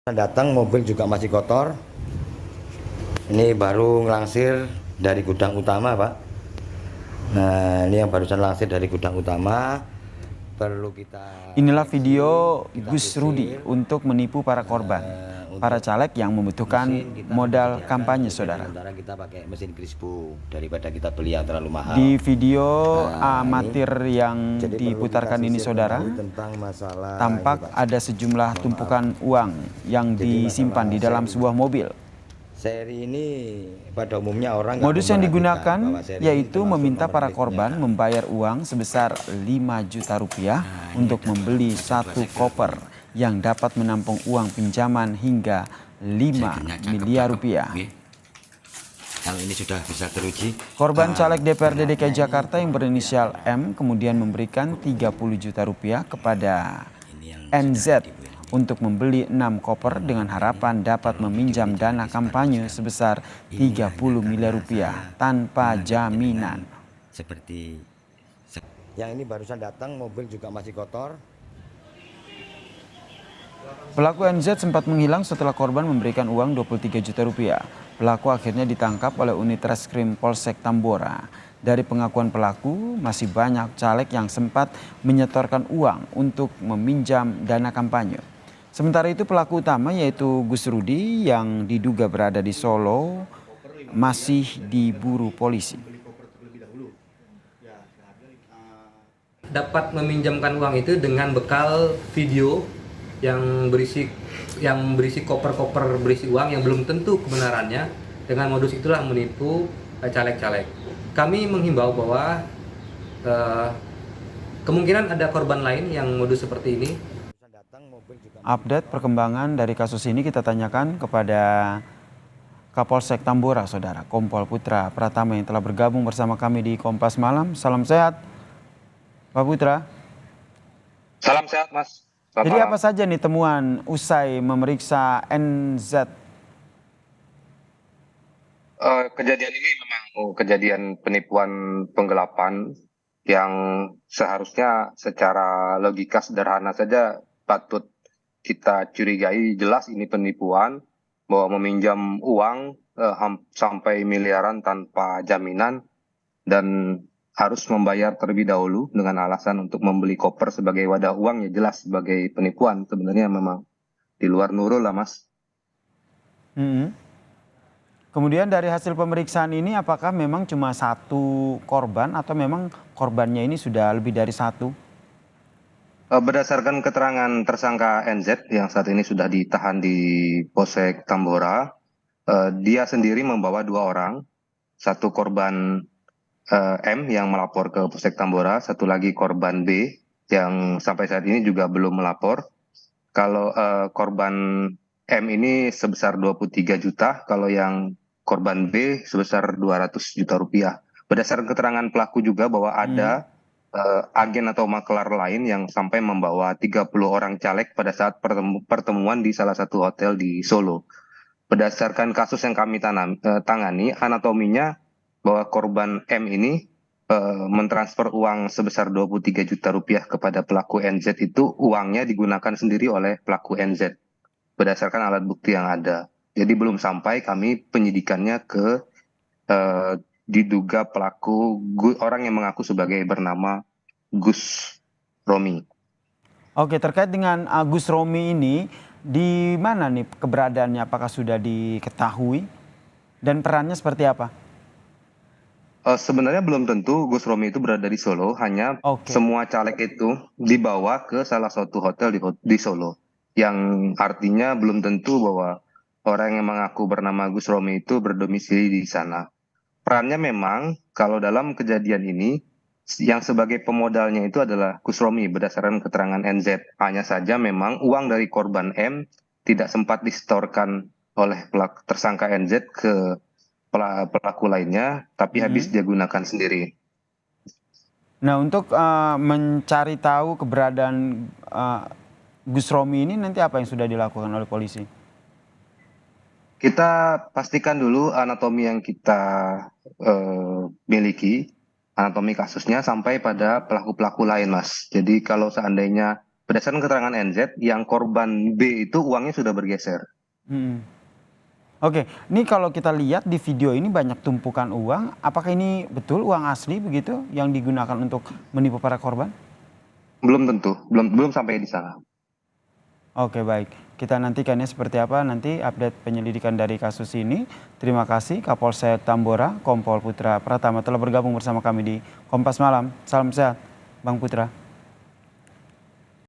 Datang mobil juga masih kotor. Ini baru ngelangsir dari gudang utama, Pak. Nah, ini yang barusan langsir dari gudang utama. Perlu kita Inilah video kita Gus Rudi usir, untuk menipu para korban, para untuk caleg yang membutuhkan mesin kita modal menyediakan, kampanye, jadi saudara. sementara kita pakai mesin Crispo daripada kita beli yang terlalu mahal. Di video Nah, amatir yang jadi perlu kita diputarkan ini, sisir saudara, kembali tentang masalah tampak ini, Pak. ada sejumlah tumpukan uang yang Jadi disimpan di dalam seri. sebuah mobil. Seri ini pada umumnya orang nggak Modus yang memperhatikan digunakan bahwa seri ini yaitu termasuk meminta nomor para miliknya. korban membayar uang sebesar 5 juta rupiah untuk membeli satu koper yang dapat menampung uang pinjaman hingga 5 miliar rupiah. Kalau ini sudah bisa teruji. Korban caleg DPRD DKI Jakarta yang berinisial M kemudian memberikan 30 juta rupiah kepada NZ untuk membeli 6 koper dengan harapan dapat meminjam dana kampanye sebesar 30 miliar rupiah tanpa jaminan. Seperti yang ini barusan datang, mobil juga masih kotor. Pelaku NZ sempat menghilang setelah korban memberikan uang 23 juta rupiah. Pelaku akhirnya ditangkap oleh unit reskrim Polsek Tambora. Dari pengakuan pelaku, masih banyak caleg yang sempat menyetorkan uang untuk meminjam dana kampanye. Sementara itu pelaku utama yaitu Gus Rudi yang diduga berada di Solo masih diburu polisi. Dapat meminjamkan uang itu dengan bekal video yang berisi koper-koper berisi uang yang belum tentu kebenarannya. Dengan modus itulah menipu caleg-caleg. Kami menghimbau bahwa kemungkinan ada korban lain yang modus seperti ini. Update perkembangan dari kasus ini kita tanyakan kepada Kapolsek Tambora, saudara, Kompol Putra Pratama yang telah bergabung bersama kami di Kompas Malam. Salam sehat, Pak Putra. Salam sehat, Mas. Selamat Jadi malam. apa saja nih temuan usai memeriksa NZ? Kejadian ini memang kejadian penipuan penggelapan yang seharusnya secara logika sederhana saja patut kita curigai. Jelas ini penipuan, bahwa meminjam uang sampai miliaran tanpa jaminan dan harus membayar terlebih dahulu dengan alasan untuk membeli koper sebagai wadah uang, ya jelas sebagai penipuan. Sebenarnya memang di luar nurul lah, Mas. Kemudian dari hasil pemeriksaan ini apakah memang cuma satu korban atau memang korbannya ini sudah lebih dari satu? Berdasarkan keterangan tersangka NZ yang saat ini sudah ditahan di Polsek Tambora, dia sendiri membawa 2 orang, satu korban M yang melapor ke Polsek Tambora, satu lagi korban B yang sampai saat ini juga belum melapor. Kalau korban M ini sebesar 23 juta, kalau yang korban B sebesar 200 juta rupiah. Berdasarkan keterangan pelaku juga bahwa ada agen atau makelar lain yang sampai membawa 30 orang caleg pada saat pertemuan di salah satu hotel di Solo. Berdasarkan kasus yang kami tangani, anatominya bahwa korban M ini mentransfer uang sebesar 23 juta rupiah kepada pelaku NZ itu uangnya digunakan sendiri oleh pelaku NZ berdasarkan alat bukti yang ada. Jadi belum sampai kami penyidikannya ke diduga pelaku orang yang mengaku sebagai bernama Gus Romi. Oke, terkait dengan Gus Romi ini, di mana nih keberadaannya? Apakah sudah diketahui dan perannya seperti apa? Sebenarnya belum tentu Gus Romi itu berada di Solo, hanya semua caleg itu dibawa ke salah satu hotel di Solo, yang artinya belum tentu bahwa orang yang mengaku bernama Gus Romi itu berdomisili di sana. Perannya memang kalau dalam kejadian ini yang sebagai pemodalnya itu adalah Gus Romi berdasarkan keterangan NZ. Hanya saja memang uang dari korban M tidak sempat disetorkan oleh tersangka NZ ke pelaku lainnya, tapi habis dia gunakan sendiri. Nah, untuk mencari tahu keberadaan Gus Romi ini nanti apa yang sudah dilakukan oleh polisi? Kita pastikan dulu anatomi yang kita miliki, anatomi kasusnya sampai pada pelaku-pelaku lain, Mas. Jadi kalau seandainya berdasarkan keterangan NZ, yang korban B itu uangnya sudah bergeser. Oke, ini kalau kita lihat di video ini banyak tumpukan uang. Apakah ini betul uang asli begitu yang digunakan untuk menipu para korban? Belum tentu, belum sampai di sana. Oke, baik. Kita nantikan ya seperti apa nanti update penyelidikan dari kasus ini. Terima kasih Kapolsek Tambora, Kompol Putra Pratama telah bergabung bersama kami di Kompas Malam. Salam sehat, Bang Putra.